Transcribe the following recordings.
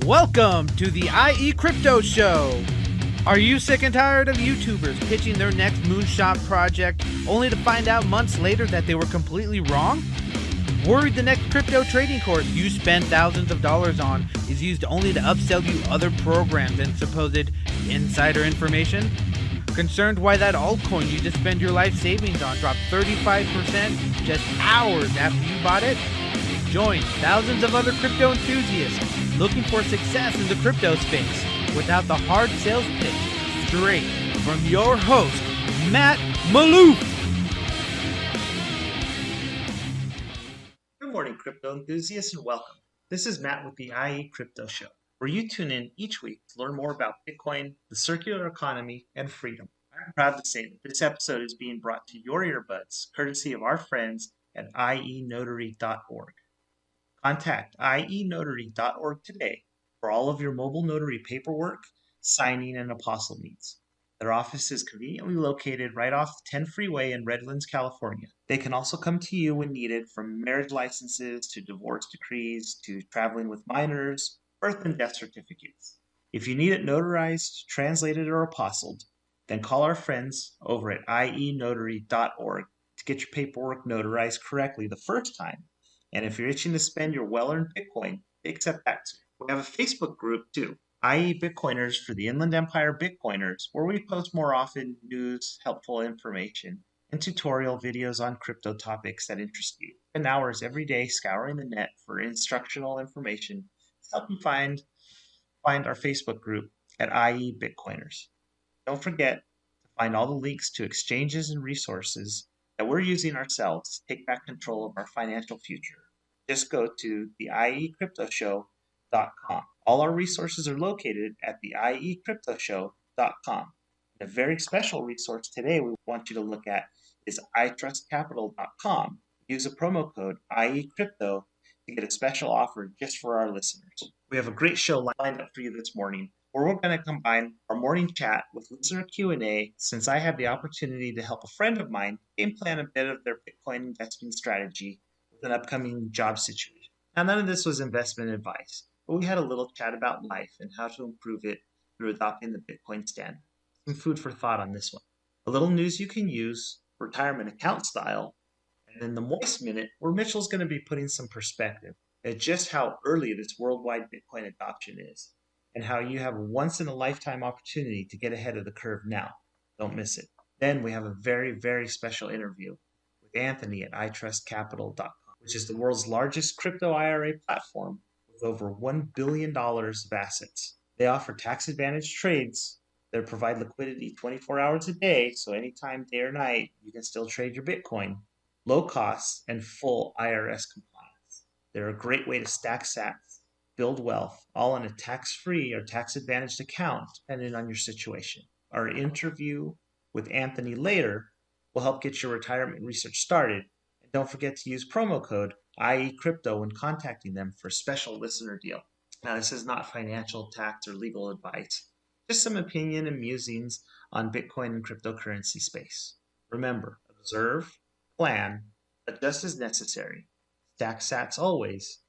Welcome to the IE Crypto Show. Are you sick and tired of YouTubers pitching their next moonshot project only to find out months later that they were completely wrong? Worried the next crypto trading course you spend thousands of dollars on is used only to upsell you other programs and supposed insider information? Concerned why that altcoin you just spent your life savings on dropped 35% just hours after you bought it? Join thousands of other crypto enthusiasts looking for success in the crypto space without the hard sales pitch, straight from your host, Matt Maloof. Good morning, crypto enthusiasts, and welcome. This is Matt with the IE Crypto Show, where you tune in each week to learn more about Bitcoin, the circular economy, and freedom. I'm proud to say that this episode is being brought to your earbuds, courtesy of our friends at ienotary.org. Contact ienotary.org today for all of your mobile notary paperwork, signing, and apostle needs. Their office is conveniently located right off the 10 freeway in Redlands, California. They can also come to you when needed, from marriage licenses to divorce decrees to traveling with minors, birth and death certificates. If you need it notarized, translated, or apostilled, then call our friends over at ienotary.org to get your paperwork notarized correctly the first time. And if you're itching to spend your well-earned Bitcoin, they accept that too. We have a Facebook group too, IE Bitcoiners for the Inland Empire Bitcoiners, where we post more often news, helpful information, and tutorial videos on crypto topics that interest you. Spend hours every day scouring the net for instructional information to help you find our Facebook group at IE Bitcoiners. Don't forget to find all the links to exchanges and resources that we're using ourselves to take back control of our financial future. Just go to the iecryptoshow.com. All our resources are located at the iecryptoshow.com. A very special resource today we want you to look at is iTrustCapital.com. Use a promo code IECrypto to get a special offer just for our listeners. We have a great show lined up for you this morning, where we're going to combine our morning chat with listener Q&A, since I had the opportunity to help a friend of mine game plan a bit of their Bitcoin investment strategy with an upcoming job situation. Now, none of this was investment advice, but we had a little chat about life and how to improve it through adopting the Bitcoin standard. Some food for thought on this one. A little news you can use, retirement account style, and then the Moist Minute, where Mitchell's going to be putting some perspective at just how early this worldwide Bitcoin adoption is, and how you have a once-in-a-lifetime opportunity to get ahead of the curve now. Don't miss it. Then we have a very, very special interview with Anthony at iTrustCapital.com, which is the world's largest crypto IRA platform with over $1 billion of assets. They offer tax-advantaged trades that provide liquidity 24 hours a day, so anytime, day or night, you can still trade your Bitcoin. Low costs and full IRS compliance. They're a great way to stack sats, build wealth, all in a tax-free or tax-advantaged account, depending on your situation. Our interview with Anthony later will help get your retirement research started. And don't forget to use promo code IECrypto when contacting them for a special listener deal. Now, this is not financial, tax, or legal advice, just some opinion and musings on Bitcoin and cryptocurrency space. Remember, observe, plan, adjust as necessary. Stack sats always.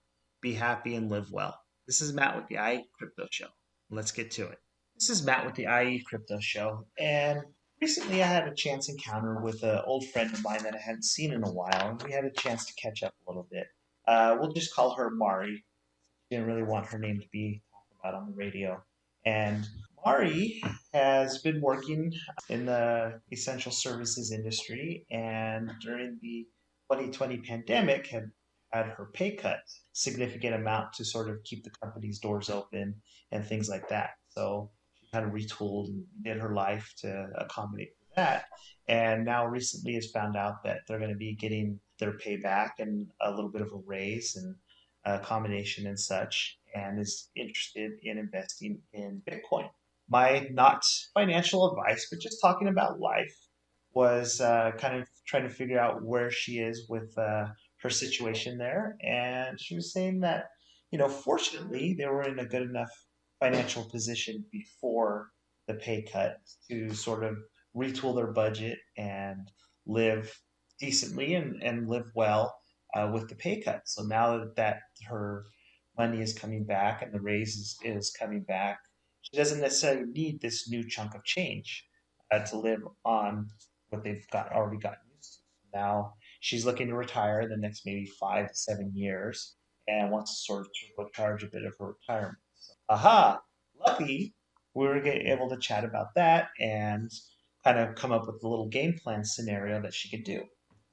Be happy and live well. This is Matt with the IE Crypto Show. Let's get to it. This is Matt with the IE Crypto Show, and recently I had a chance encounter with an old friend of mine that I hadn't seen in a while, and we had a chance to catch up a little bit. We'll just call her Mari. She didn't really want her name to be talked about on the radio. And Mari has been working in the essential services industry, and during the 2020 pandemic had her pay cut significant amount to sort of keep the company's doors open and things like that. So she kind of retooled and did her life to accommodate for that. And now recently has found out that they're going to be getting their pay back and a little bit of a raise and accommodation and such, and is interested in investing in Bitcoin. My not financial advice, but just talking about life, was kind of trying to figure out where she is with her situation there. And she was saying that, fortunately, they were in a good enough financial position before the pay cut to sort of retool their budget and live decently and live well with the pay cut. So now that her money is coming back and the raise is coming back, she doesn't necessarily need this new chunk of change to live on what they've already gotten used to. Now she's looking to retire in the next maybe 5 to 7 years and wants to sort of turbocharge a bit of her retirement. So, aha! Lucky we were able to chat about that and kind of come up with a little game plan scenario that she could do.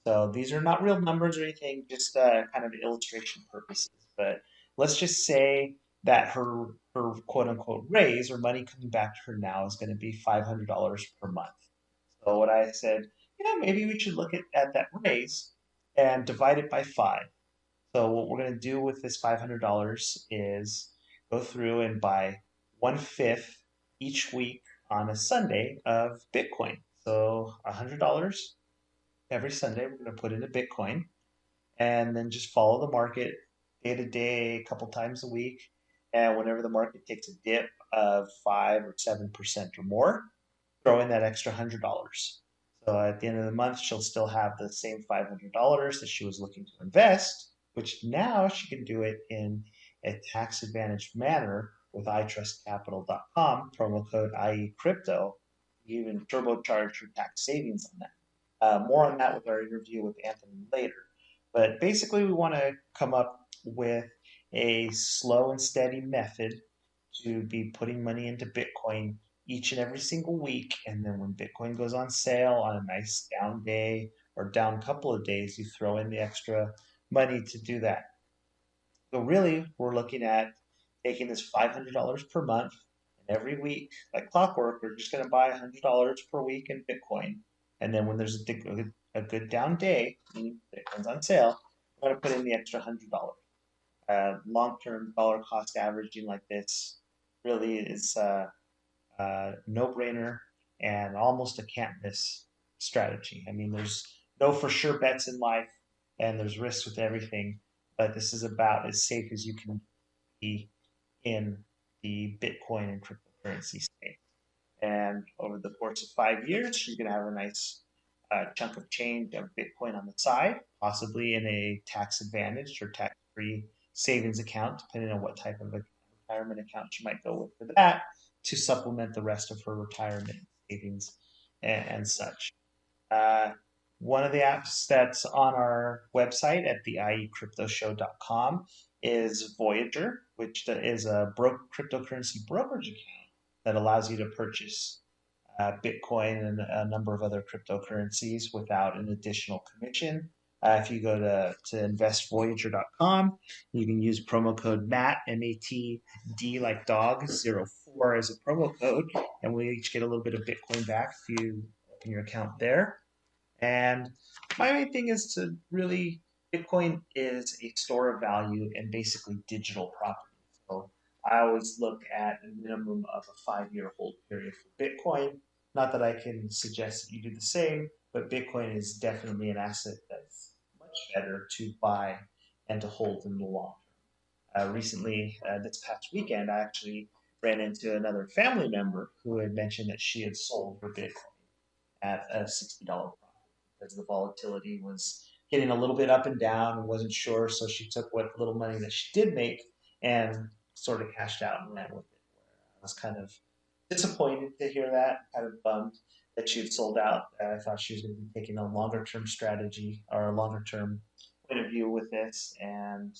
So these are not real numbers or anything, just kind of illustration purposes. But let's just say that her quote unquote raise or money coming back to her now is going to be $500 per month. So what I said, maybe we should look at that raise and divide it by 5. So what we're going to do with this $500 is go through and buy 1/5 each week on a Sunday of Bitcoin. So $100 every Sunday we're going to put into Bitcoin and then just follow the market day to day, a couple times a week. And whenever the market takes a dip of 5 or 7% or more, throw in that extra $100. So at the end of the month, she'll still have the same $500 that she was looking to invest, which now she can do it in a tax advantaged manner with iTrustCapital.com, promo code IECrypto, even turbocharge her tax savings on that. More on that with our interview with Anthony later. But basically, we want to come up with a slow and steady method to be putting money into Bitcoin each and every single week. And then when Bitcoin goes on sale on a nice down day or down couple of days, you throw in the extra money to do that. So really, we're looking at taking this $500 per month, and every week, like clockwork, we're just going to buy $100 per week in Bitcoin. And then when there's a good down day, meaning Bitcoin's on sale, we're going to put in the extra $100. Long-term dollar cost averaging like this really is a no-brainer and almost a can't-miss strategy. I mean, there's no for sure bets in life, and there's risks with everything, but this is about as safe as you can be in the Bitcoin and cryptocurrency space. And over the course of 5 years, you're going to have a nice chunk of change of Bitcoin on the side, possibly in a tax advantaged or tax free savings account, depending on what type of a retirement account you might go with for that, to supplement the rest of her retirement savings and such. One of the apps that's on our website at the iecryptoshow.com is Voyager, which is a cryptocurrency brokerage account that allows you to purchase Bitcoin and a number of other cryptocurrencies without an additional commission. If you go to investvoyager.com, you can use promo code MATT, M-A-T-D like dog, 04 as a promo code, and we each get a little bit of Bitcoin back if you open your account there. And my main thing is to really, Bitcoin is a store of value and basically digital property. So I always look at a minimum of a 5-year hold period for Bitcoin. Not that I can suggest that you do the same, but Bitcoin is definitely an asset that's much better to buy and to hold in the long term. Recently, this past weekend, I actually ran into another family member who had mentioned that she had sold her Bitcoin at a $60 profit because the volatility was getting a little bit up and down and wasn't sure. So she took what little money that she did make and sort of cashed out and ran with it. I was kind of disappointed to hear that, kind of bummed that she had sold out. I thought she was going to be taking a longer term strategy or a longer term point of view with this. And,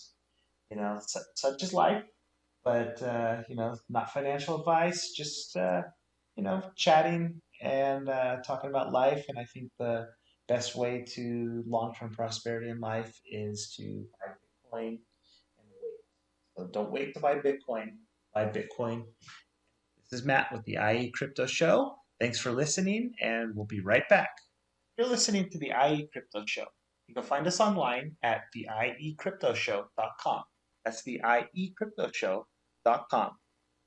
such is life. But, not financial advice, just, chatting and talking about life. And I think the best way to long-term prosperity in life is to buy Bitcoin and wait. So don't wait to buy Bitcoin. Buy Bitcoin. This is Matt with the IE Crypto Show. Thanks for listening, and we'll be right back. You're listening to the IE Crypto Show. You can find us online at theiecryptoshow.com. That's the iecryptoshow.com.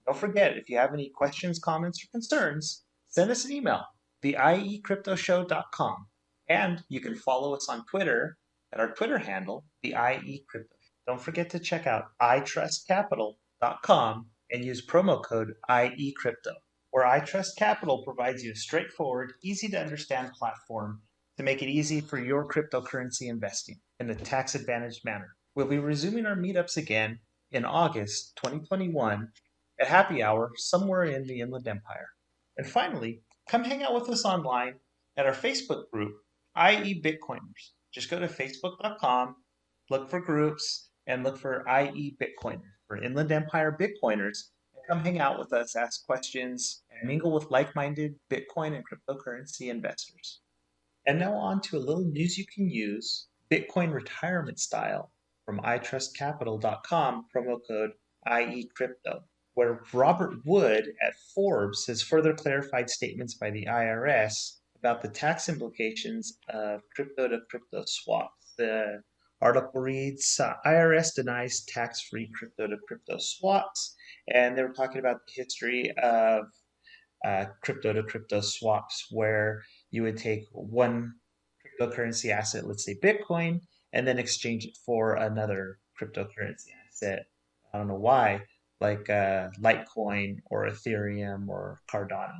Don't forget, if you have any questions, comments, or concerns, send us an email, theiecryptoshow.com. And you can follow us on Twitter at our Twitter handle, the IE Crypto. Don't forget to check out iTrustCapital.com and use promo code IECrypto, where iTrustCapital provides you a straightforward, easy to understand platform to make it easy for your cryptocurrency investing in a tax advantaged manner. We'll be resuming our meetups again in August 2021 at happy hour somewhere in the Inland Empire. And finally, come hang out with us online at our Facebook group, IE Bitcoiners. Just go to facebook.com, look for groups, and look for IE Bitcoiners, for Inland Empire Bitcoiners, and come hang out with us, ask questions, and mingle with like-minded Bitcoin and cryptocurrency investors. And now on to a little news you can use, Bitcoin retirement style, from iTrustCapital.com, promo code IECrypto, where Robert Wood at Forbes has further clarified statements by the IRS about the tax implications of crypto-to-crypto swaps. The article reads, IRS denies tax-free crypto-to-crypto swaps, and they were talking about the history of crypto-to-crypto swaps, where you would take one cryptocurrency asset, let's say Bitcoin, and then exchange it for another cryptocurrency asset. I don't know why, like Litecoin or Ethereum or Cardano,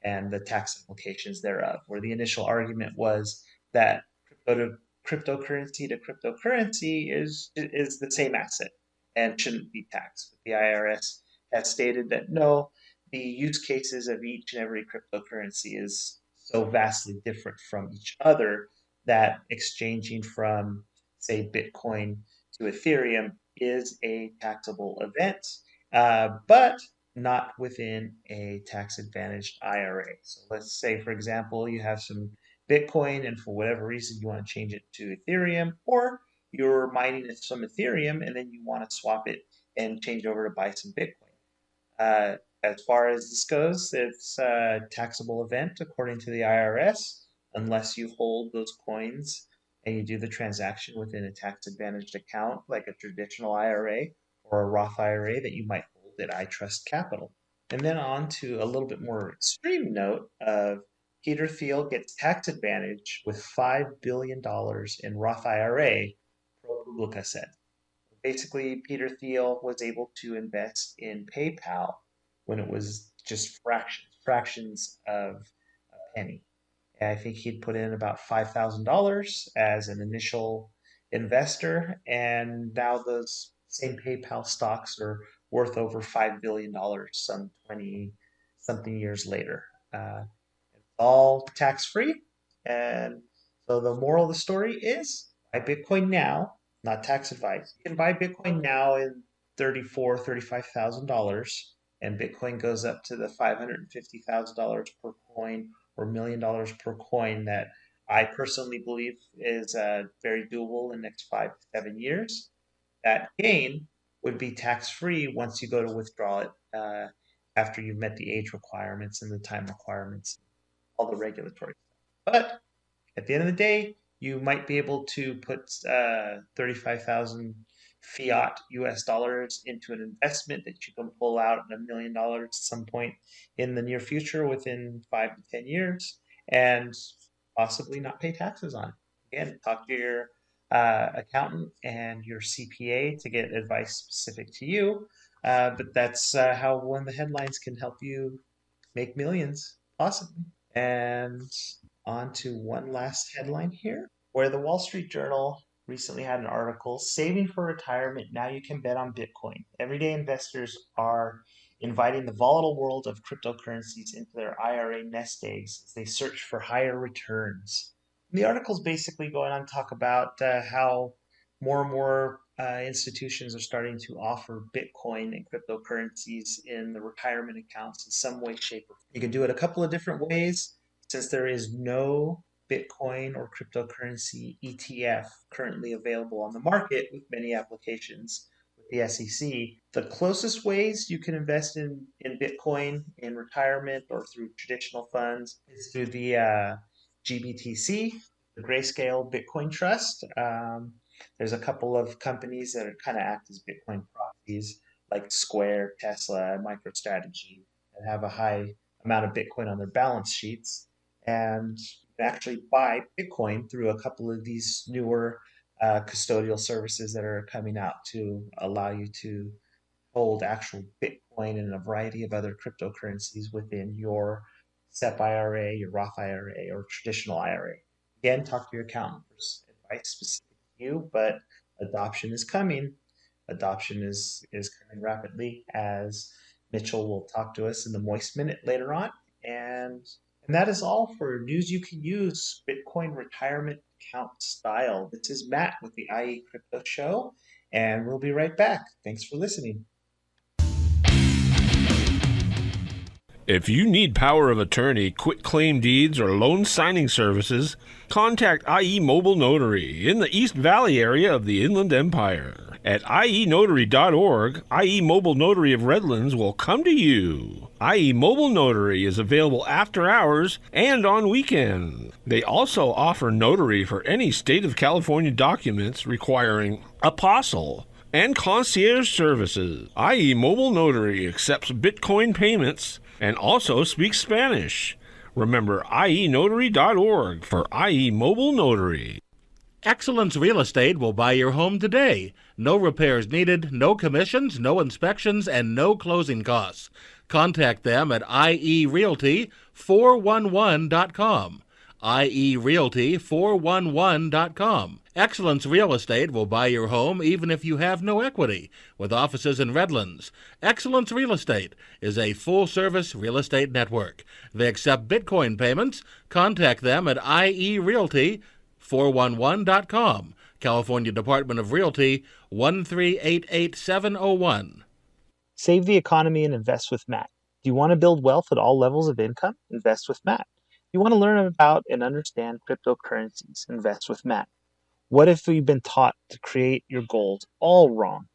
and the tax implications thereof. Where the initial argument was that cryptocurrency to cryptocurrency is the same asset and shouldn't be taxed. But the IRS has stated that no, the use cases of each and every cryptocurrency is so vastly different from each other that exchanging from, say, Bitcoin to Ethereum is a taxable event, but not within a tax advantaged IRA. So let's say, for example, you have some Bitcoin and for whatever reason you want to change it to Ethereum, or you're mining some Ethereum and then you want to swap it and change over to buy some Bitcoin. As far as this goes, it's a taxable event according to the IRS, unless you hold those coins and you do the transaction within a tax advantaged account like a traditional IRA or a Roth IRA that you might hold at iTrustCapital. And then on to a little bit more extreme note of Peter Thiel gets tax advantage with $5 billion in Roth IRA, ProPublica said. Basically, Peter Thiel was able to invest in PayPal when it was just fractions of a penny. And I think he'd put in about $5,000 as an initial investor, and now those same PayPal stocks are worth over $5 billion some 20 something years later. It's all tax free. And so the moral of the story is buy Bitcoin now, not tax advice. You can buy Bitcoin now in $35,000, and Bitcoin goes up to the $550,000 per coin or $1 million per coin that I personally believe is very doable in the next 5 to 7 years. That gain would be tax free once you go to withdraw it after you've met the age requirements and the time requirements, all the regulatory stuff. But at the end of the day, you might be able to put 35,000 fiat US dollars into an investment that you can pull out $1 million at some point in the near future within 5 to 10 years and possibly not pay taxes on it. Again, talk to your accountant and your CPA to get advice specific to you. But that's how one of the headlines can help you make millions, possibly. And on to one last headline here, where the Wall Street Journal recently had an article, Saving for Retirement, Now You Can Bet on Bitcoin. Everyday investors are inviting the volatile world of cryptocurrencies into their IRA nest eggs as they search for higher returns. And the article is basically going on to talk about how more and more institutions are starting to offer Bitcoin and cryptocurrencies in the retirement accounts in some way, shape, or form. You can do it a couple of different ways. Since there is no Bitcoin or cryptocurrency ETF currently available on the market with many applications with the SEC, the closest ways you can invest in Bitcoin in retirement or through traditional funds is through the GBTC, the Grayscale Bitcoin Trust. There's a couple of companies that kind of act as Bitcoin proxies, like Square, Tesla, and MicroStrategy, that have a high amount of Bitcoin on their balance sheets. And you can actually buy Bitcoin through a couple of these newer custodial services that are coming out to allow you to hold actual Bitcoin and a variety of other cryptocurrencies within your Sep IRA, your Roth IRA, or traditional IRA. Again, talk to your accountant for advice specific to you, but adoption is coming. adoption is coming rapidly, as Mitchell will talk to us in the Moist Minute later on. And that is all for news you can use Bitcoin retirement account style. This is Matt with the IE Crypto Show, and we'll be right back. Thanks for listening. If you need power of attorney, quitclaim deeds, or loan signing services, contact IE Mobile Notary in the East Valley area of the Inland Empire. At ienotary.org, IE Mobile Notary of Redlands will come to you. IE Mobile Notary is available after hours and on weekends. They also offer notary for any state of California documents requiring apostle and concierge services. IE Mobile Notary accepts Bitcoin payments and also speaks Spanish. Remember ienotary.org for IE Mobile Notary. Excellence Real Estate will buy your home today. No repairs needed, no commissions, no inspections, and no closing costs. Contact them at ierealty411.com. ierealty411.com. Excellence Real Estate will buy your home even if you have no equity, with offices in Redlands. Excellence Real Estate is a full-service real estate network. They accept Bitcoin payments. Contact them at ierealty411.com. California Department of Realty, 1388701. Save the economy and invest with Matt. Do you want to build wealth at all levels of income? Invest with Matt. You want to learn about and understand cryptocurrencies? Invest with Matt. What if you've been taught to create your goals all wrong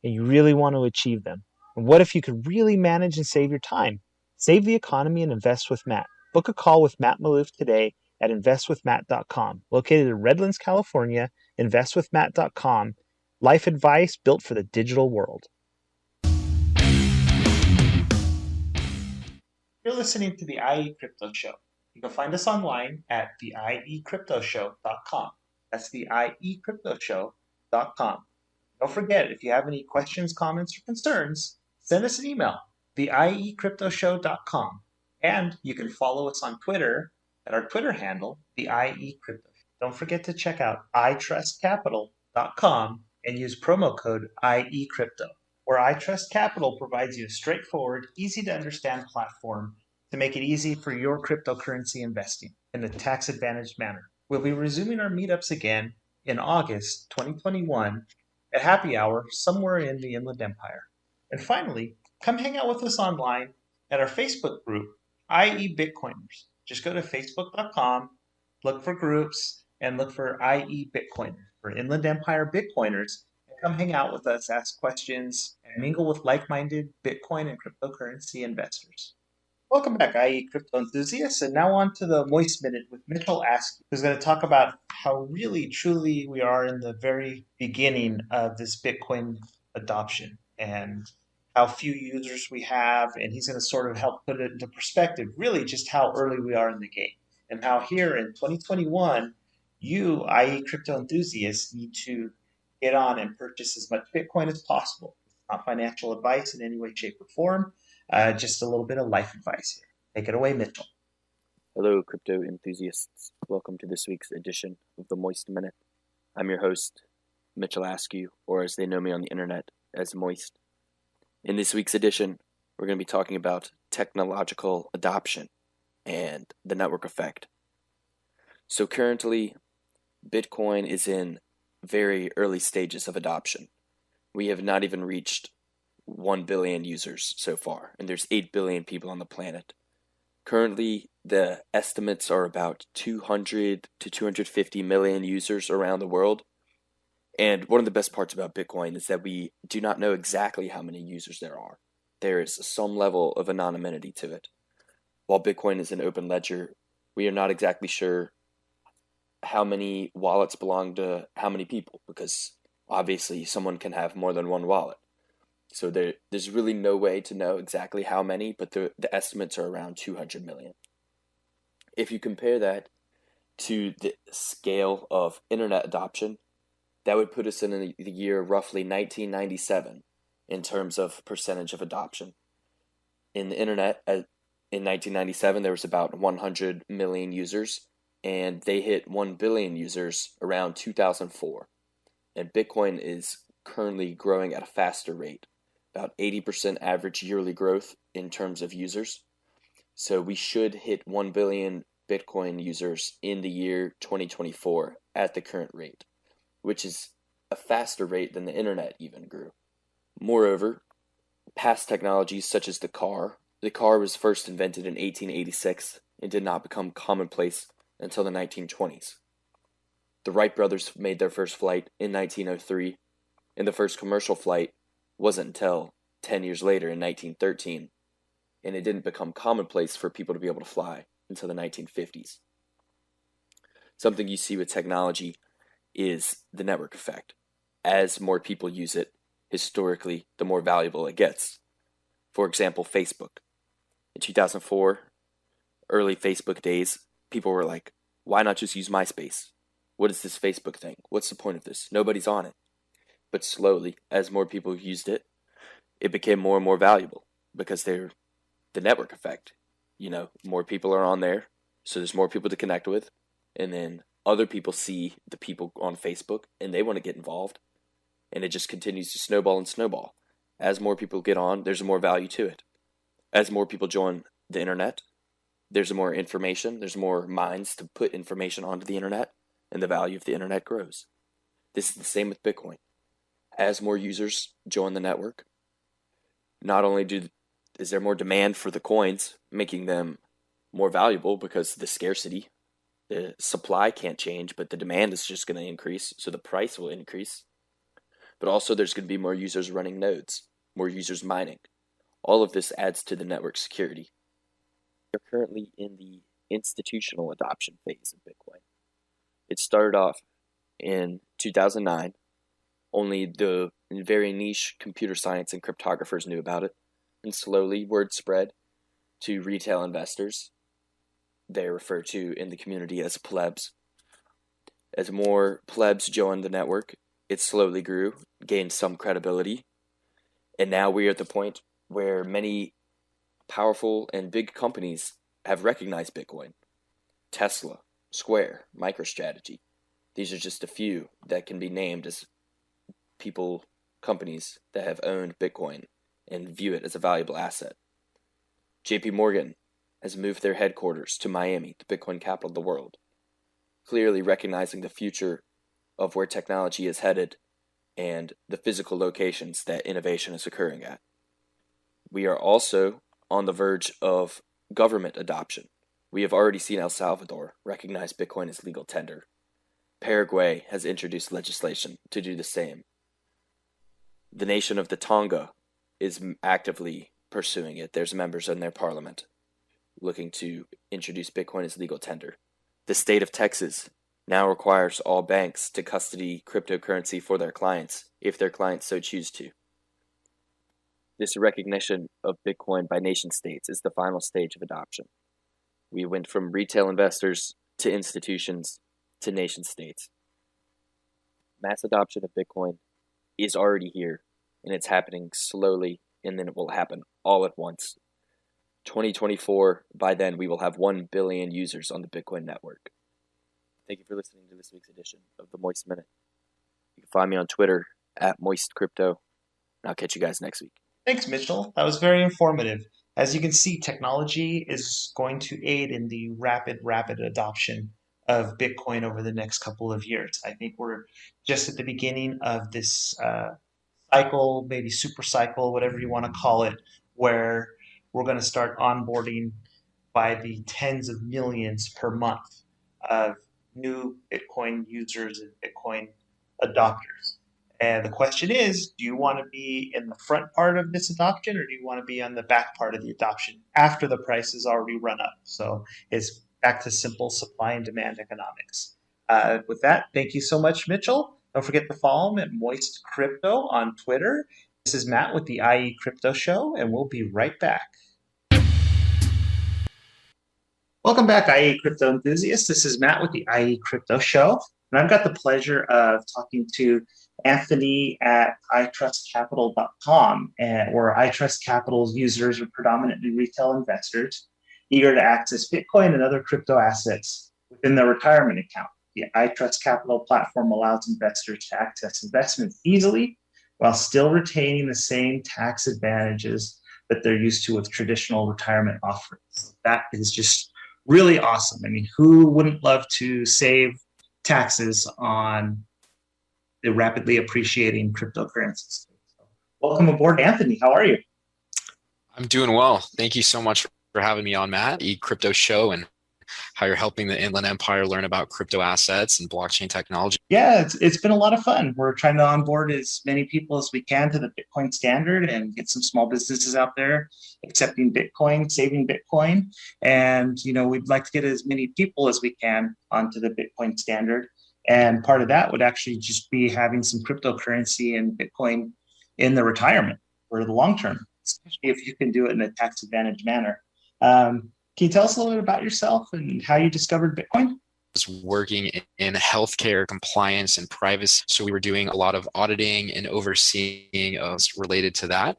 and you really want to achieve them? And what if you could really manage and save your time? Save the economy and invest with Matt. Book a call with Matt Maloof today at investwithmatt.com. Located in Redlands, California, investwithmatt.com. Life advice built for the digital world. You're listening to the IE Crypto Show. You can find us online at theiecryptoshow.com. That's theiecryptoshow.com. Don't forget, if you have any questions, comments, or concerns, send us an email, theiecryptoshow.com. And you can follow us on Twitter at our Twitter handle, theiecrypto. Don't forget to check out iTrustCapital.com and use promo code IECrypto, where iTrustCapital provides you a straightforward, easy-to-understand platform to make it easy for your cryptocurrency investing in a tax-advantaged manner. We'll be resuming our meetups again in August 2021 at happy hour somewhere in the Inland Empire. And finally, come hang out with us online at our Facebook group, IE Bitcoiners. Just go to facebook.com, look for groups, and look for IE Bitcoiners, for Inland Empire Bitcoiners, and come hang out with us, ask questions, and mingle with like-minded Bitcoin and cryptocurrency investors. Welcome back, IE crypto enthusiasts, and now on to the Moist Minute with Mitchell Askew, who's going to talk about how really, truly we are in the very beginning of this Bitcoin adoption and how few users we have, and he's going to sort of help put it into perspective, really just how early we are in the game, and how here in 2021, you, IE crypto enthusiasts, need to get on and purchase as much Bitcoin as possible. It's not financial advice in any way, shape, or form. Just a little bit of life advice here. Take it away, Mitchell. Hello, crypto enthusiasts. Welcome to this week's edition of the Moist Minute. I'm your host, Mitchell Askew, or as they know me on the internet as Moist. In this week's edition, we're going to be talking about technological adoption and the network effect. So currently, Bitcoin is in very early stages of adoption. We have not even reached 1 billion users so far, and there's 8 billion people on the planet. Currently, the estimates are about 200 to 250 million users around the world. And one of the best parts about Bitcoin is that we do not know exactly how many users there are. There is some level of anonymity to it. While Bitcoin is an open ledger, we are not exactly sure how many wallets belong to how many people, because obviously someone can have more than one wallet. So there's really no way to know exactly how many, but the estimates are around 200 million. If you compare that to the scale of internet adoption, that would put us in the year roughly 1997 in terms of percentage of adoption. In the internet, in 1997, there was about 100 million users, and they hit 1 billion users around 2004. And Bitcoin is currently growing at a faster rate, about 80% average yearly growth in terms of users. So we should hit 1 billion Bitcoin users in the year 2024 at the current rate, which is a faster rate than the internet even grew. Moreover, past technologies such as the car was first invented in 1886 and did not become commonplace until the 1920s. The Wright brothers made their first flight in 1903, and the first commercial flight wasn't until 10 years later in 1913, and it didn't become commonplace for people to be able to fly until the 1950s. Something you see with technology is the network effect. As more people use it, historically, the more valuable it gets. For example, Facebook. In 2004, early Facebook days, people were like, why not just use MySpace? What is this Facebook thing? What's the point of this? Nobody's on it. But slowly, as more people used it, it became more and more valuable because they're the network effect. You know, more people are on there, so there's more people to connect with, and then other people see the people on Facebook and they want to get involved, and it just continues to snowball and snowball. As more people get on, there's more value to it. As more people join the internet, there's more information, there's more minds to put information onto the internet, and the value of the internet grows. This is the same with Bitcoin. As more users join the network, not only is there more demand for the coins, making them more valuable because the scarcity, the supply can't change, but the demand is just going to increase, so the price will increase. But also there's going to be more users running nodes, more users mining. All of this adds to the network security. We're currently in the institutional adoption phase of Bitcoin. It started off in 2009. Only the very niche computer science and cryptographers knew about it, and slowly word spread to retail investors. They're referred to in the community as plebs. As more plebs joined the network, it slowly grew, gained some credibility, and now we are at the point where many powerful and big companies have recognized Bitcoin. Tesla, Square, MicroStrategy. These are just a few that can be named as companies that have owned Bitcoin and view it as a valuable asset. JP Morgan has moved their headquarters to Miami, the Bitcoin capital of the world, clearly recognizing the future of where technology is headed and the physical locations that innovation is occurring at. We are also on the verge of government adoption. We have already seen El Salvador recognize Bitcoin as legal tender. Paraguay has introduced legislation to do the same. The nation of the Tonga is actively pursuing it. There's members in their parliament looking to introduce Bitcoin as legal tender. The state of Texas now requires all banks to custody cryptocurrency for their clients if their clients so choose to. This recognition of Bitcoin by nation states is the final stage of adoption. We went from retail investors to institutions to nation states. Mass adoption of Bitcoin is already here, and it's happening slowly, and then it will happen all at once. 2024, by then, we will have 1 billion users on the Bitcoin network. Thank you for listening to this week's edition of the Moist Minute. You can find me on Twitter at MoistCrypto, and I'll catch you guys next week. Thanks, Mitchell. That was very informative. As you can see, technology is going to aid in the rapid adoption of Bitcoin over the next couple of years. I think we're just at the beginning of this cycle, maybe super cycle, whatever you want to call it, where we're going to start onboarding by the tens of millions per month of new Bitcoin users and Bitcoin adopters. And the question is, do you want to be in the front part of this adoption, or do you want to be on the back part of the adoption after the price has already run up? So it's back to simple supply and demand economics. With that, thank you so much, Mitchell. Don't forget to follow him at Moist Crypto on Twitter. This is Matt with the IE Crypto Show, and we'll be right back. Welcome back, IE Crypto enthusiasts. This is Matt with the IE Crypto Show, and I've got the pleasure of talking to Anthony at iTrustCapital.com, where iTrustCapital's users are predominantly retail investors eager to access Bitcoin and other crypto assets within their retirement account. The iTrustCapital platform allows investors to access investments easily while still retaining the same tax advantages that they're used to with traditional retirement offerings. That is just really awesome. I mean, who wouldn't love to save taxes on the rapidly appreciating cryptocurrencies? Welcome aboard, Anthony. How are you? I'm doing well. Thank you so much for having me on, Matt, eCrypto Show, and how you're helping the Inland Empire learn about crypto assets and blockchain technology. Yeah, it's been a lot of fun. We're trying to onboard as many people as we can to the Bitcoin standard and get some small businesses out there accepting Bitcoin, saving Bitcoin. And, we'd like to get as many people as we can onto the Bitcoin standard. And part of that would actually just be having some cryptocurrency and Bitcoin in the retirement for the long term, especially if you can do it in a tax advantage manner. Can you tell us a little bit about yourself and how you discovered Bitcoin? Was working in healthcare compliance and privacy. So we were doing a lot of auditing and overseeing related to that.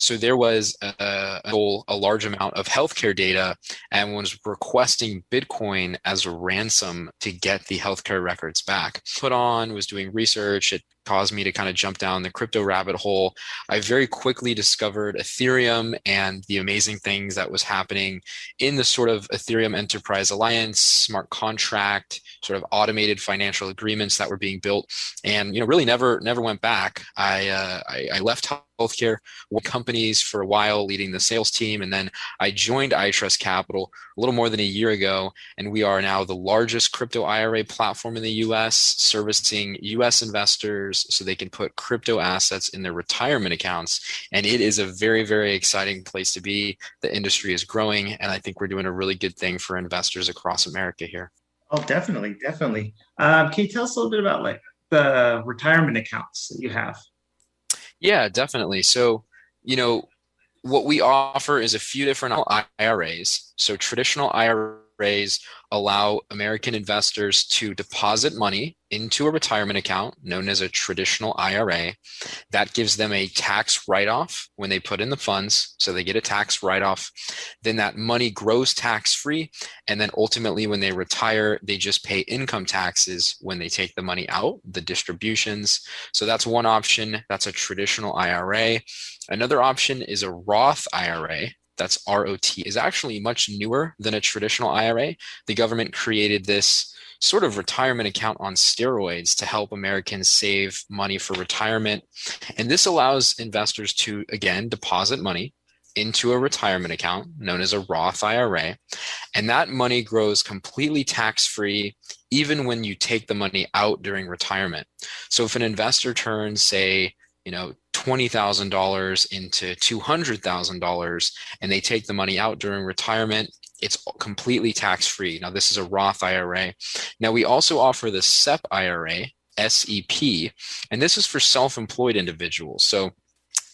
So there was a large amount of healthcare data and was requesting Bitcoin as a ransom to get the healthcare records back. Was doing research. It caused me to kind of jump down the crypto rabbit hole. I very quickly discovered Ethereum and the amazing things that was happening in the sort of Ethereum Enterprise Alliance, smart contract, sort of automated financial agreements that were being built, and really never went back. I left healthcare companies for a while, leading the sales team, and then I joined iTrustCapital a little more than a year ago, and we are now the largest crypto IRA platform in the U.S., servicing U.S. investors so they can put crypto assets in their retirement accounts. And it is a very, very exciting place to be. The industry is growing, and I think we're doing a really good thing for investors across America here. Oh, definitely. Can you tell us a little bit about the retirement accounts that you have? Yeah, definitely. So, what we offer is a few different IRAs. So traditional IRAs allow American investors to deposit money into a retirement account known as a traditional IRA. That gives them a tax write-off when they put in the funds. So they get a tax write-off. Then that money grows tax-free. And then ultimately when they retire, they just pay income taxes when they take the money out, the distributions. So that's one option. That's a traditional IRA. Another option is a Roth IRA. That's ROT, is actually much newer than a traditional IRA. The government created this sort of retirement account on steroids to help Americans save money for retirement. And this allows investors to, again, deposit money into a retirement account known as a Roth IRA. And that money grows completely tax-free, even when you take the money out during retirement. So if an investor turns, say, $20,000 into $200,000 and they take the money out during retirement, it's completely tax-free. Now, this is a Roth IRA. Now, we also offer the Sep Ira, SEP, and this is for self-employed individuals. So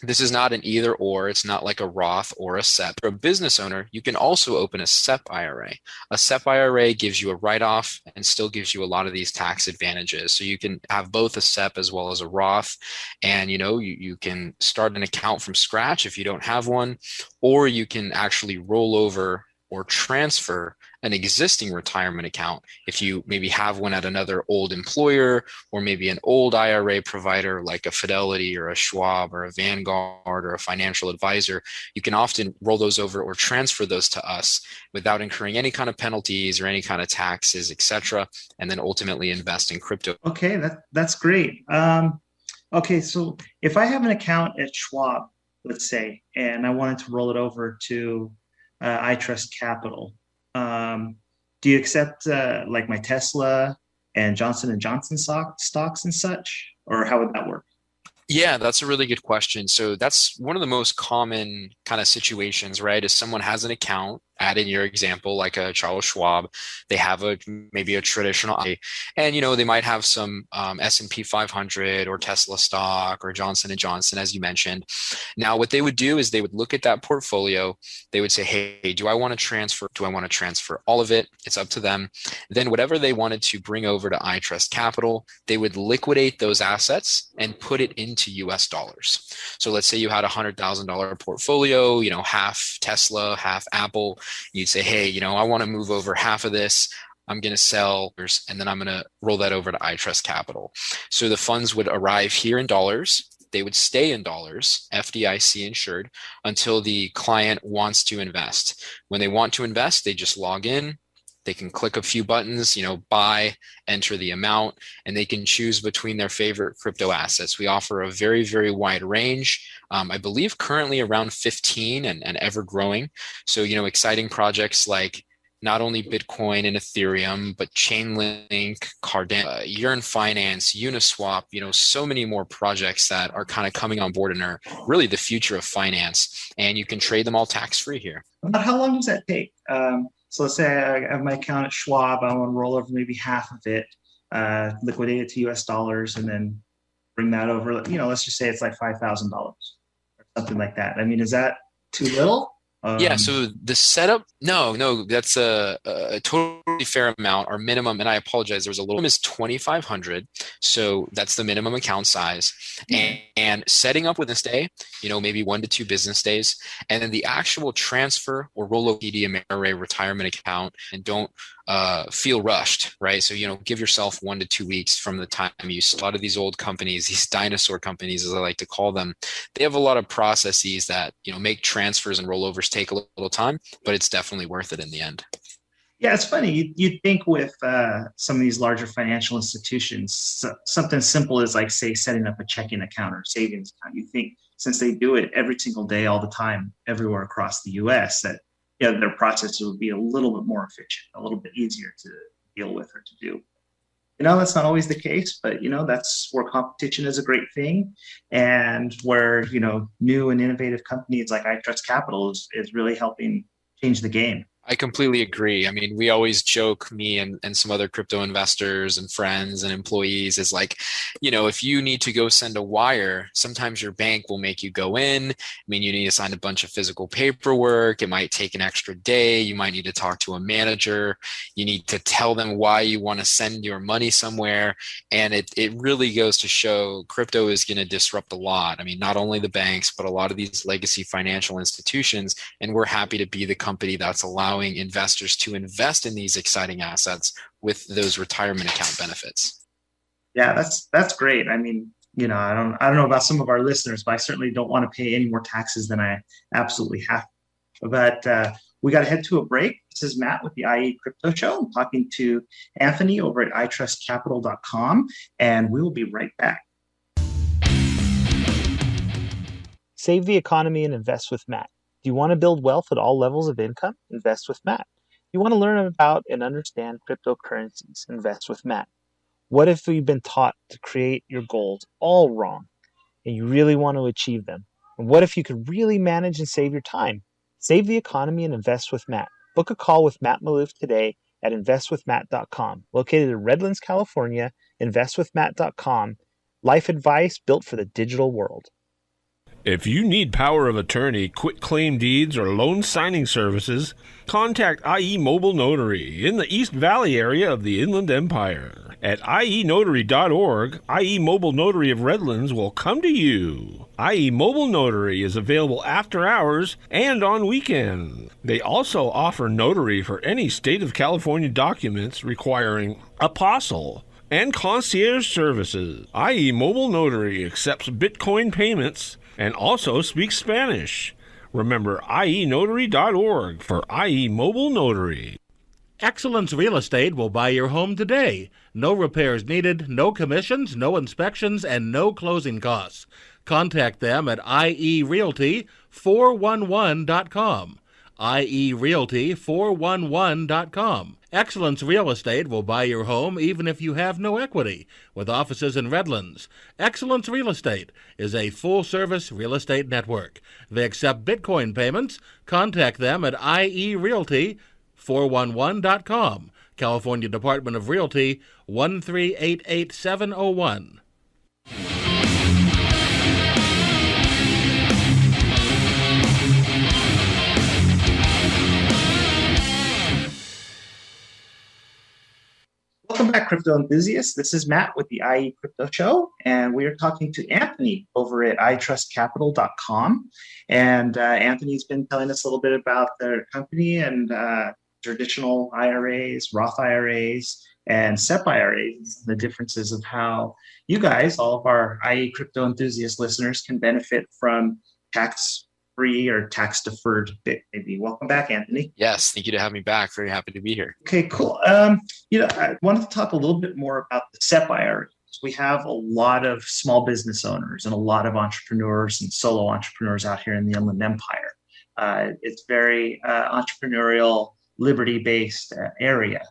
this is not an either or. It's not like a Roth or a Sep. For a business owner, you can also open a Sep IRA. A Sep IRA gives you a write-off and still gives you a lot of these tax advantages. So you can have both a Sep as well as a Roth. And, you can start an account from scratch if you don't have one, or you can actually roll over or transfer an existing retirement account if you maybe have one at another old employer, or maybe an old IRA provider like a Fidelity or a Schwab or a Vanguard or a financial advisor. You can often roll those over or transfer those to us without incurring any kind of penalties or any kind of taxes, etc., and then ultimately invest in crypto. Okay, that's great. Okay, so if I have an account at Schwab, let's say, and I wanted to roll it over to iTrustCapital, do you accept like my Tesla and Johnson and Johnson stocks and such, or how would that work? Yeah, that's a really good question. So that's one of the most common kind of situations, right? Is someone has an account, add in your example, like a Charles Schwab, they have maybe a traditional, and they might have some S&P 500 or Tesla stock or Johnson & Johnson, as you mentioned. Now, what they would do is they would look at that portfolio. They would say, hey, do I want to transfer? Do I want to transfer all of it? It's up to them. Then whatever they wanted to bring over to iTrustCapital, they would liquidate those assets and put it into US dollars. So let's say you had a $100,000 portfolio, half Tesla, half Apple. You'd say, hey, I want to move over half of this. I'm going to sell, and then I'm going to roll that over to iTrustCapital. So the funds would arrive here in dollars. they would stay in dollars, FDIC insured, until the client wants to invest. When they want to invest, they just log in. They can click a few buttons, buy, enter the amount, and they can choose between their favorite crypto assets. We offer a very, very wide range. I believe currently around 15 and ever growing. So, exciting projects like not only Bitcoin and Ethereum, but Chainlink, Cardano, Yearn Finance, Uniswap, so many more projects that are kind of coming on board and are really the future of finance. And you can trade them all tax-free here. About how long does that take? So let's say I have my account at Schwab. I want to roll over maybe half of it, liquidate it to US dollars, and then bring that over. Let's just say it's like $5,000 or something like that. I mean, is that too little? Yeah, so the setup, no, that's a totally fair amount. Our minimum, and I apologize, there was a little, is 2,500. So that's the minimum account size. And setting up with this day, maybe 1 to 2 business days. And then the actual transfer or roll over TD Ameritrade retirement account, and don't feel rushed, right? So, give yourself 1 to 2 weeks from the time you, a lot of these old companies, these dinosaur companies, as I like to call them, they have a lot of processes that, make transfers and rollovers take a little time, but it's definitely worth it in the end. Yeah, it's funny. You'd think with some of these larger financial institutions, something simple as like, say, setting up a checking account or savings account. You think since they do it every single day, all the time, everywhere across the U.S., that their processes would be a little bit more efficient, a little bit easier to deal with or to do. That's not always the case, but, that's where competition is a great thing, and where, new and innovative companies like iTrustCapital is really helping change the game. I completely agree. I mean, we always joke, me and some other crypto investors and friends and employees, is like, if you need to go send a wire, sometimes your bank will make you go in. I mean, you need to sign a bunch of physical paperwork. It might take an extra day. You might need to talk to a manager. You need to tell them why you want to send your money somewhere. And it really goes to show crypto is going to disrupt a lot. I mean, not only the banks, but a lot of these legacy financial institutions. And we're happy to be the company that's allowing investors to invest in these exciting assets with those retirement account benefits. Yeah, that's great. I mean, I don't know about some of our listeners, but I certainly don't want to pay any more taxes than I absolutely have. But we got to head to a break. This is Matt with the IE Crypto Show. I'm talking to Anthony over at iTrustCapital.com, and we will be right back. Save the economy and invest with Matt. Do you want to build wealth at all levels of income? Invest with Matt. You want to learn about and understand cryptocurrencies? Invest with Matt. What if you've been taught to create your goals all wrong and you really want to achieve them? And what if you could really manage and save your time? Save the economy and invest with Matt. Book a call with Matt Maloof today at investwithmatt.com. Located in Redlands, California, investwithmatt.com. Life advice built for the digital world. If you need power of attorney, quitclaim deeds, or loan signing services, contact IE Mobile Notary in the East Valley area of the Inland Empire. At ienotary.org, IE Mobile Notary of Redlands will come to you. IE Mobile Notary is available after hours and on weekends. They also offer notary for any state of California documents requiring apostle and concierge services. IE Mobile Notary accepts Bitcoin payments and also speaks Spanish. Remember ienotary.org for IE Mobile Notary. Excellence Real Estate will buy your home today. No repairs needed, no commissions, no inspections, and no closing costs. Contact them at ierealty411.com. ierealty411.com. Excellence Real Estate will buy your home even if you have no equity, with offices in Redlands. Excellence Real Estate is a full-service real estate network. They accept Bitcoin payments. Contact them at ierealty411.com. California Department of Realty, 1388701. Welcome back, crypto enthusiasts. This is Matt with the IE Crypto Show, and we are talking to Anthony over at iTrustCapital.com. And Anthony's been telling us a little bit about their company and traditional IRAs, Roth IRAs, and Sep IRAs, the differences of how you guys, all of our IE crypto enthusiast listeners, can benefit from tax-free or tax-deferred bit. Maybe. Welcome back, Anthony. Yes, thank you to have me back. Very happy to be here. Okay, cool. I wanted to talk a little bit more about the Sep IRA. We have a lot of small business owners and a lot of entrepreneurs and solo entrepreneurs out here in the Inland Empire. It's very entrepreneurial, liberty-based area.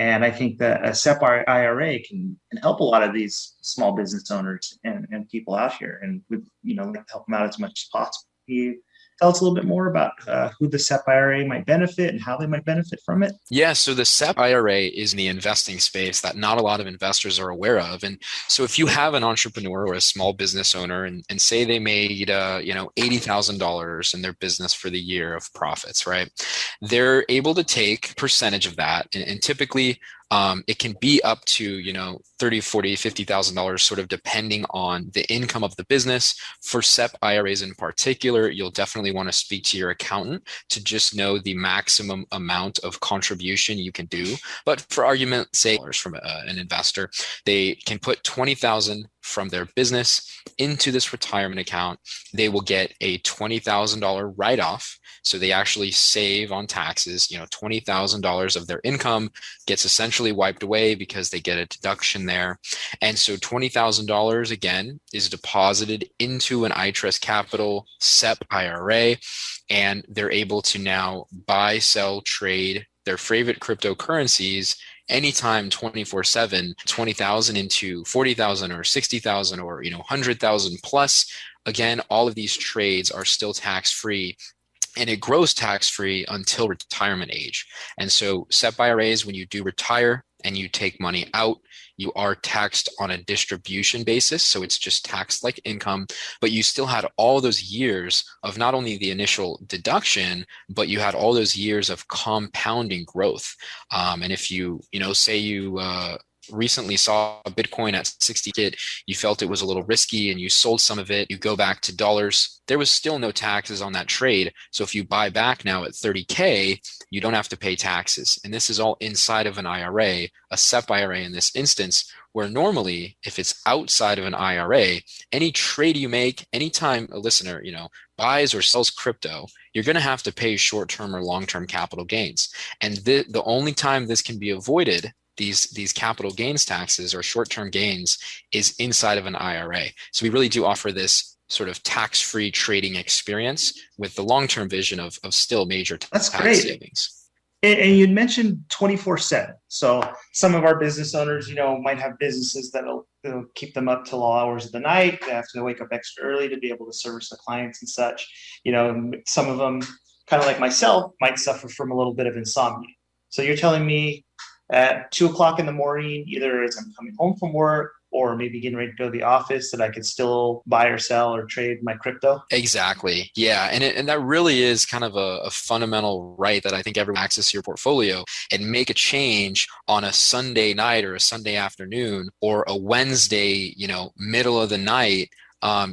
And I think that a Sep IRA can help a lot of these small business owners and people out here, and would like to help them out as much as possible. Can you tell us a little bit more about who the Sep IRA might benefit and how they might benefit from it? Yeah, so the Sep IRA is in the investing space that not a lot of investors are aware of. And so if you have an entrepreneur or a small business owner and say they made $80,000 in their business for the year of profits, right? They're able to take percentage of that, and typically it can be up to, $30, $40, $50,000, sort of depending on the income of the business. For Sep IRAs in particular, you'll definitely want to speak to your accountant to just know the maximum amount of contribution you can do. But for argument's sake, from an investor, they can put $20,000 from their business into this retirement account. They will get a $20,000 write-off. So they actually save on taxes. $20,000 of their income gets essentially wiped away because they get a deduction there. And so $20,000 again is deposited into an iTrustCapital Sep IRA, and they're able to now buy, sell, trade their favorite cryptocurrencies anytime 24/7, 20,000 into 40,000 or 60,000 or 100,000 plus. Again, all of these trades are still tax-free, and it grows tax-free until retirement age. And so Sep IRAs, when you do retire and you take money out, you are taxed on a distribution basis. So it's just taxed like income, but you still had all those years of not only the initial deduction, but you had all those years of compounding growth. And if you recently saw Bitcoin at 60K, you felt it was a little risky and you sold some of it, you go back to dollars, there was still no taxes on that trade. So if you buy back now at 30K, you don't have to pay taxes. And this is all inside of an IRA, a Sep IRA in this instance, where normally if it's outside of an IRA, any trade you make, anytime a listener, buys or sells crypto, you're going to have to pay short-term or long-term capital gains. And the only time this can be avoided, these capital gains taxes or short-term gains, is inside of an IRA. So we really do offer this sort of tax-free trading experience with the long-term vision of still major tax savings. And you mentioned 24/7. So some of our business owners, might have businesses that'll keep them up till all hours of the night. They have to wake up extra early to be able to service the clients and such. Some of them, kind of like myself, might suffer from a little bit of insomnia. So you're telling me at 2:00 in the morning, either as I'm coming home from work or maybe getting ready to go to the office, that I could still buy or sell or trade my crypto? Exactly. Yeah. And that really is kind of a fundamental right that I think everyone access your portfolio and make a change on a Sunday night or a Sunday afternoon or a Wednesday, middle of the night.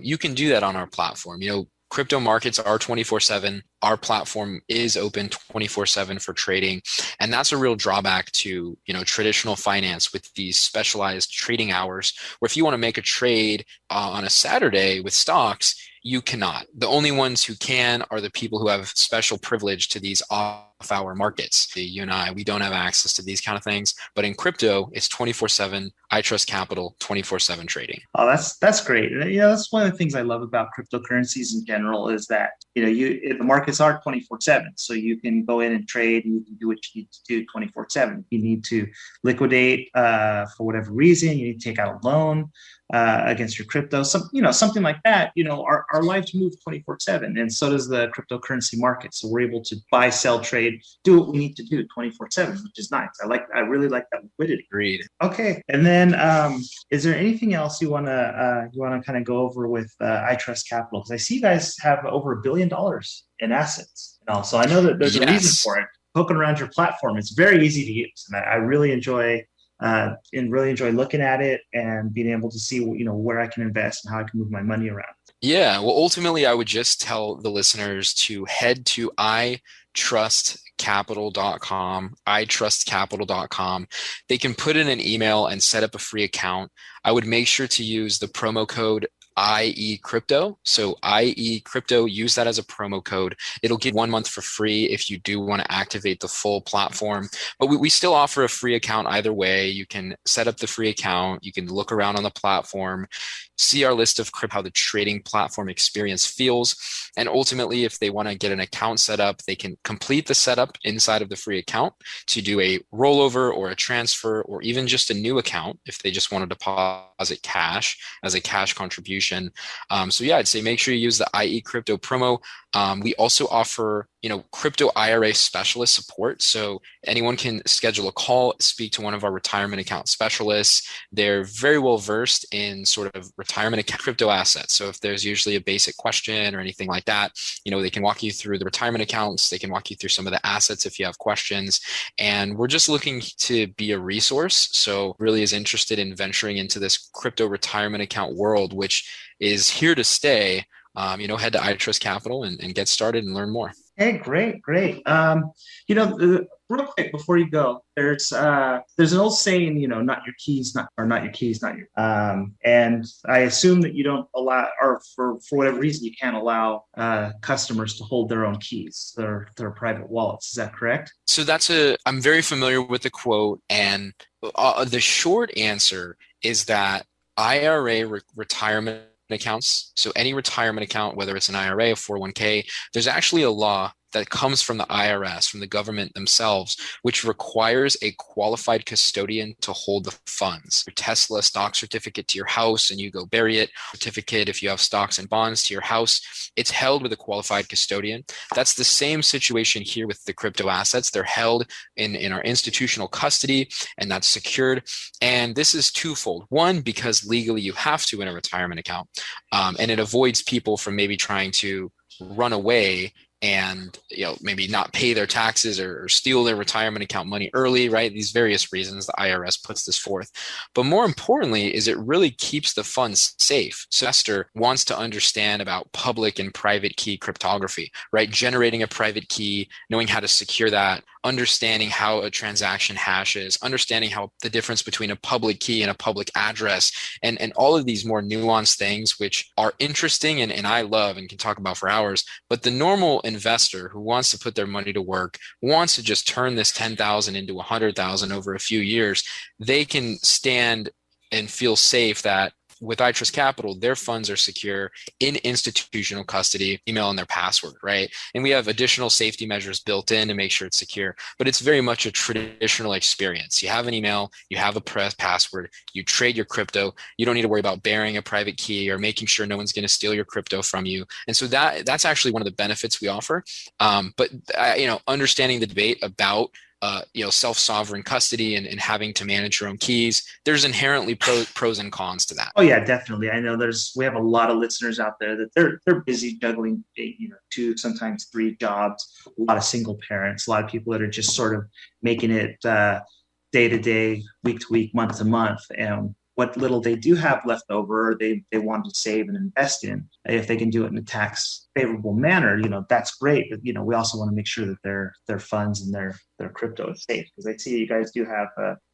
You can do that on our platform. Crypto markets are 24/7. Our platform is open 24/7 for trading. And that's a real drawback to, traditional finance with these specialized trading hours, where if you want to make a trade on a Saturday with stocks, you cannot. The only ones who can are the people who have special privilege to these off-hour markets. You and I, we don't have access to these kind of things. But in crypto, it's 24/7, iTrustCapital, 24/7 trading. Oh, that's great. That's one of the things I love about cryptocurrencies in general is that, the markets are 24/7. So you can go in and trade and you can do what you need to do 24/7. You need to liquidate for whatever reason, you need to take out a loan against your crypto, something like that. Our lives move 24/7, and so does the cryptocurrency market. So we're able to buy, sell, trade, do what we need to do 24/7, which is nice. I really like that liquidity. Agreed. Okay, and then is there anything else you want to kind of go over with iTrustCapital? Because I see you guys have over $1 billion in assets, so I know that there's a reason for it. Poking around your platform, it's very easy to use, and I really enjoy. Looking at it and being able to see, where I can invest and how I can move my money around. Yeah, well, ultimately, I would just tell the listeners to head to iTrustCapital.com itrustcapital.com, itrustcapital.com. They can put in an email and set up a free account. I would make sure to use the promo code IE Crypto. So IE Crypto, use that as a promo code. It'll give 1 month for free if you do want to activate the full platform. But we still offer a free account either way. You can set up the free account. You can look around on the platform, see our list of crypto, how the trading platform experience feels. And ultimately, if they want to get an account set up, they can complete the setup inside of the free account to do a rollover or a transfer, or even just a new account if they just want to deposit cash as a cash contribution. So yeah, I'd say make sure you use the IE Crypto promo. We also offer, crypto IRA specialist support. So anyone can schedule a call, speak to one of our retirement account specialists. They're very well versed in sort of retirement account crypto assets. So if there's usually a basic question or anything like that, they can walk you through the retirement accounts. They can walk you through some of the assets if you have questions. And we're just looking to be a resource. So really is interested in venturing into this crypto retirement account world, which is here to stay. Head to iTrustCapital and get started and learn more. Hey, great. Real quick before you go, there's an old saying, not your keys, not your keys, not your. And I assume that you don't allow, or for whatever reason, you can't allow customers to hold their own keys, their private wallets. Is that correct? So I'm very familiar with the quote, and the short answer is that IRA retirement accounts, so any retirement account, whether it's an IRA or 401k, there's actually a law that comes from the IRS, from the government themselves, which requires a qualified custodian to hold the funds. Your Tesla stock certificate to your house and you go bury it, certificate if you have stocks and bonds to your house, it's held with a qualified custodian. That's the same situation here with the crypto assets. They're held in our institutional custody, and that's secured. And this is twofold. One, because legally you have to in a retirement account, and it avoids people from maybe trying to run away and maybe not pay their taxes or steal their retirement account money early, right? These various reasons the IRS puts this forth. But more importantly is it really keeps the funds safe. So investor wants to understand about public and private key cryptography, right? Generating a private key, knowing how to secure that, understanding how a transaction hashes, understanding how the difference between a public key and a public address, and all of these more nuanced things, which are interesting and I love and can talk about for hours. But the normal investor who wants to put their money to work, wants to just turn this 10,000 into 100,000 over a few years, they can stand and feel safe that with iTrustCapital, their funds are secure in institutional custody, email and their password, right? And we have additional safety measures built in to make sure it's secure, but it's very much a traditional experience. You have an email, you have a password, you trade your crypto. You don't need to worry about bearing a private key or making sure no one's going to steal your crypto from you. And so that's actually one of the benefits we offer. But understanding the debate about self-sovereign custody and having to manage your own keys, there's inherently pros and cons to that. Oh yeah, definitely. I know we have a lot of listeners out there that they're busy juggling, 2, sometimes 3 jobs, a lot of single parents, a lot of people that are just sort of making it day to day, week to week, month to month. And what little they do have left over, they want to save and invest in. If they can do it in a tax favorable manner, that's great. But, we also want to make sure that their funds and their crypto is safe, because I see you guys do have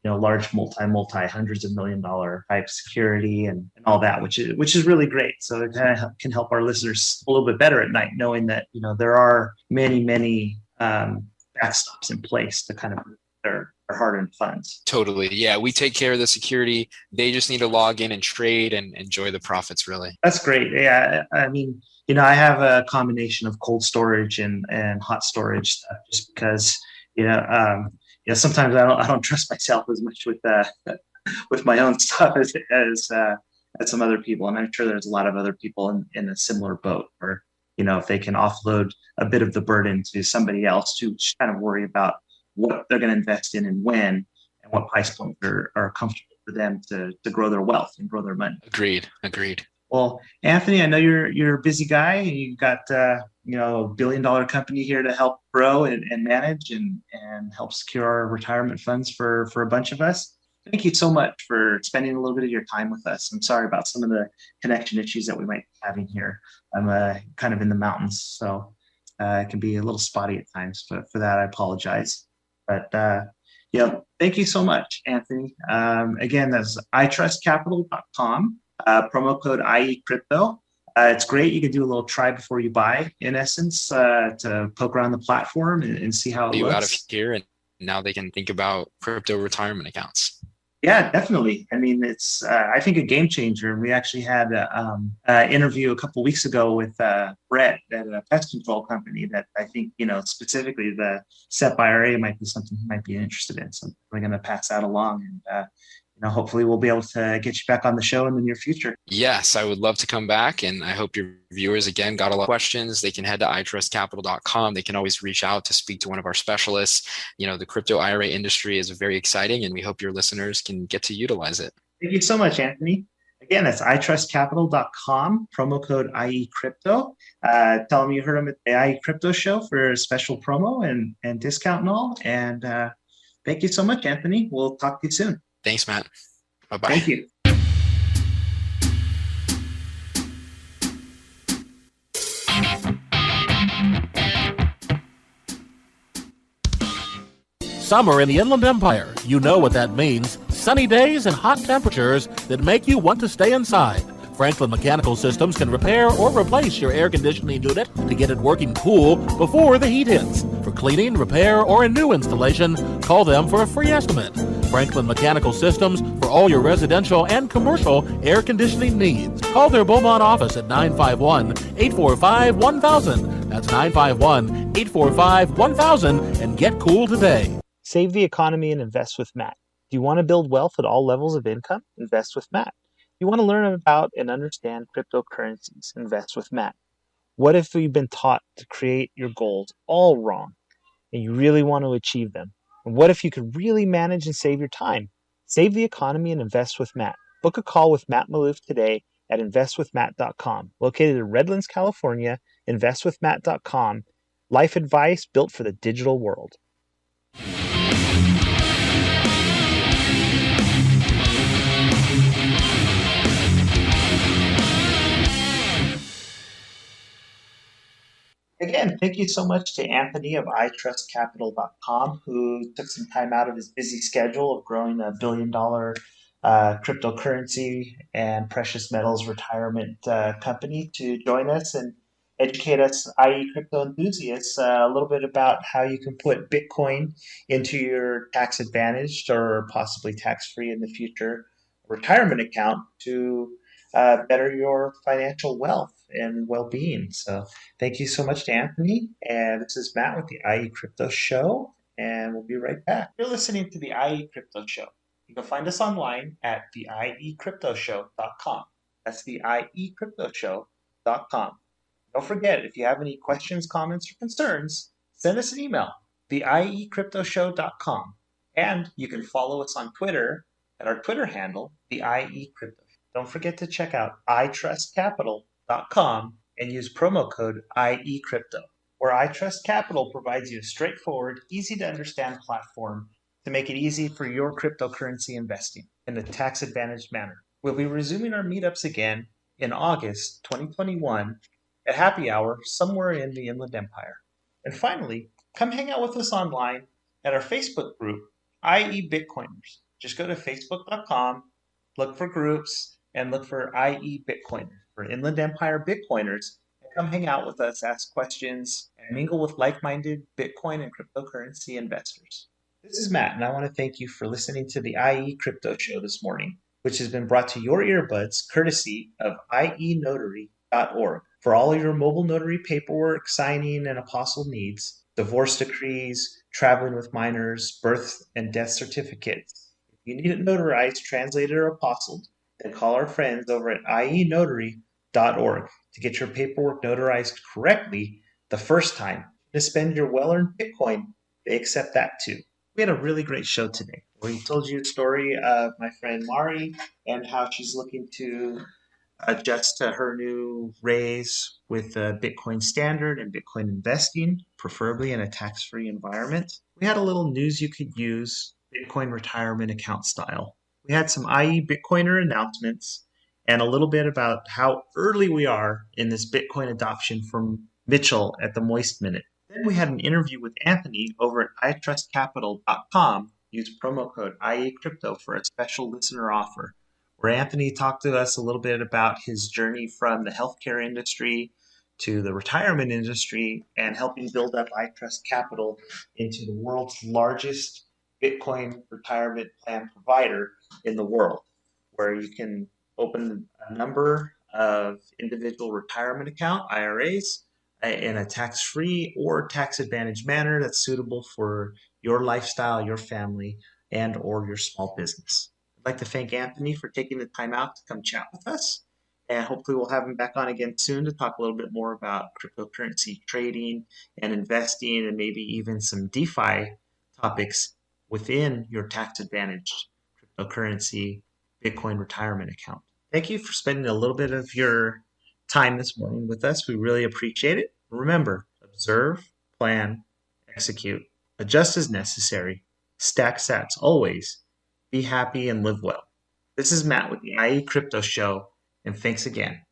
large multi hundreds of $1 million type security and all that, which is really great. So it kind of can help our listeners a little bit better at night, knowing that there are many backstops in place to kind of their hard-earned funds. Totally. Yeah, we take care of the security. They just need to log in and trade and enjoy the profits, really. That's great. Yeah, I mean, I have a combination of cold storage and hot storage stuff, just because sometimes I don't trust myself as much with my own stuff as some other people, and I'm sure there's a lot of other people in a similar boat where if they can offload a bit of the burden to somebody else to kind of worry about what they're going to invest in and when, and what price points are comfortable for them to grow their wealth and grow their money. Agreed. Well, Anthony, I know you're a busy guy. You got a $1 billion company here to help grow and manage and help secure our retirement funds for a bunch of us. Thank you so much for spending a little bit of your time with us. I'm sorry about some of the connection issues that we might be having here. I'm kind of in the mountains, so It can be a little spotty at times, but for that, I apologize. But thank you so much, Anthony. Again, that's iTrustCapital.com, promo code IECrypto. It's great. You can do a little try before you buy, in essence, to poke around the platform and see how it looks. Out of here, and now they can think about crypto retirement accounts. Yeah, definitely. I mean, it's I think a game changer. We actually had an interview a couple weeks ago with Brett at a pest control company that I think, specifically the Sep Ira might be something he might be interested in. So we're going to pass that along, and hopefully we'll be able to get you back on the show in the near future. Yes, I would love to come back, and I hope your viewers, again, got a lot of questions. They can head to iTrustCapital.com. They can always reach out to speak to one of our specialists. The crypto IRA industry is very exciting, and we hope your listeners can get to utilize it. Thank you so much, Anthony. Again, that's iTrustCapital.com, promo code IECrypto. Tell them you heard them at the IE Crypto Show for a special promo and discount and all. And thank you so much, Anthony. We'll talk to you soon. Thanks, Matt. Bye-bye. Thank you. Summer in the Inland Empire. You know what that means. Sunny days and hot temperatures that make you want to stay inside. Franklin Mechanical Systems can repair or replace your air conditioning unit to get it working cool before the heat hits. For cleaning, repair, or a new installation, call them for a free estimate. Franklin Mechanical Systems for all your residential and commercial air conditioning needs. Call their Beaumont office at 951-845-1000. That's 951-845-1000 and get cool today. Save the economy and invest with Matt. Do you want to build wealth at all levels of income? Invest with Matt. You want to learn about and understand cryptocurrencies? Invest with Matt. What if you've been taught to create your goals all wrong and you really want to achieve them? And what if you could really manage and save your time? Save the economy and invest with Matt. Book a call with Matt Maloof today at investwithmatt.com. Located in Redlands, California, investwithmatt.com. Life advice built for the digital world. Again, thank you so much to Anthony of iTrustCapital.com, who took some time out of his busy schedule of growing a billion-dollar cryptocurrency and precious metals retirement company to join us and educate us, i.e. crypto enthusiasts, a little bit about how you can put Bitcoin into your tax-advantaged or possibly tax-free in the future retirement account to better your financial wealth and well-being. So thank you so much to Anthony. And this is Matt with the IE Crypto Show, and we'll be right back. You're listening to the IE Crypto Show. You can find us online at theiecryptoshow.com. That's theiecryptoshow.com. Don't forget, if you have any questions, comments, or concerns, send us an email, theiecryptoshow.com. And you can follow us on Twitter at our Twitter handle, theiecrypto. Don't forget to check out iTrustCapital.com and use promo code IECrypto, where iTrust Capital provides you a straightforward, easy-to-understand platform to make it easy for your cryptocurrency investing in a tax-advantaged manner. We'll be resuming our meetups again in August 2021 at happy hour somewhere in the Inland Empire. And finally, come hang out with us online at our Facebook group, IE Bitcoiners. Just go to facebook.com, look for groups, and look for IE Bitcoiners, for Inland Empire Bitcoiners, and come hang out with us, ask questions, and mingle with like-minded Bitcoin and cryptocurrency investors. This is Matt, and I want to thank you for listening to the IE Crypto Show this morning, which has been brought to your earbuds courtesy of ienotary.org. For all your mobile notary paperwork, signing, and apostle needs, divorce decrees, traveling with minors, birth and death certificates. If you need it notarized, translated, or apostled, then call our friends over at ienotary.org to get your paperwork notarized correctly the first time. To spend your well-earned Bitcoin, they accept that too. We had a really great show today where we told you a story of my friend Mari and how she's looking to adjust to her new raise with Bitcoin Standard and Bitcoin investing, preferably in a tax-free environment. We had a little news you could use, Bitcoin retirement account style. We had some IE Bitcoiner announcements and a little bit about how early we are in this Bitcoin adoption from Mitchell at the Moist Minute. Then we had an interview with Anthony over at iTrustCapital.com. Use promo code IECrypto for a special listener offer, where Anthony talked to us a little bit about his journey from the healthcare industry to the retirement industry and helping build up iTrust Capital into the world's largest Bitcoin retirement plan provider in the world, where you can open a number of individual retirement account IRAs in a tax-free or tax-advantaged manner that's suitable for your lifestyle, your family, and or your small business. I'd like to thank Anthony for taking the time out to come chat with us. And hopefully we'll have him back on again soon to talk a little bit more about cryptocurrency trading and investing and maybe even some DeFi topics within your tax-advantaged cryptocurrency Bitcoin retirement account. Thank you for spending a little bit of your time this morning with us. We really appreciate it. Remember, observe, plan, execute, adjust as necessary, stack sats always, be happy and live well. This is Matt with the IE Crypto Show, and thanks again.